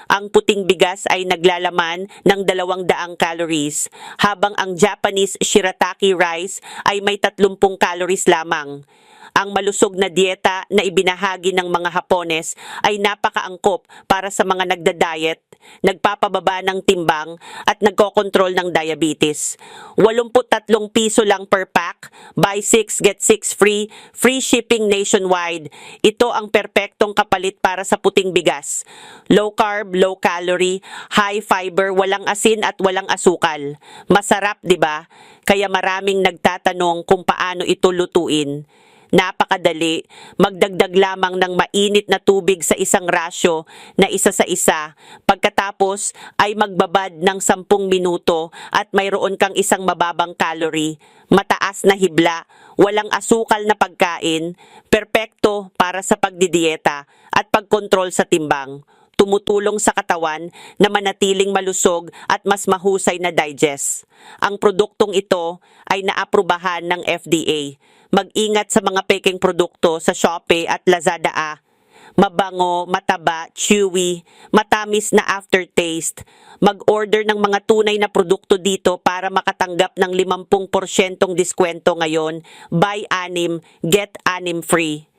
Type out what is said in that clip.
Ang puting bigas ay naglalaman ng 200 calories, habang ang Japanese shirataki rice ay may 30 calories lamang. Ang malusog na dieta na ibinahagi ng mga Hapones ay napakaangkop para sa mga nagda-diet, nagpapababa ng timbang at nagkokontrol ng diabetes. 83 piso lang per pack, buy 6 get 6 free, free shipping nationwide. Ito ang perpektong kapalit para sa puting bigas. Low carb, low calorie, high fiber, walang asin at walang asukal. Masarap, 'di ba? Kaya maraming nagtatanong kung paano ito lutuin. Napakadali, magdagdag lamang ng mainit na tubig sa isang rasyo na isa sa isa. Pagkatapos ay magbabad ng 10 minuto at mayroon kang isang mababang calorie, mataas na hibla, walang asukal na pagkain, perpekto para sa pagdidieta at pagkontrol sa timbang. Tumutulong sa katawan na manatiling malusog at mas mahusay na digest. Ang produktong ito ay naaprubahan ng FDA. Mag-ingat sa mga peking produkto sa Shopee at Lazada. Mabango, mataba, chewy, matamis na aftertaste. Mag-order ng mga tunay na produkto dito para makatanggap ng 50% diskwento ngayon. Buy 6, get 6 free.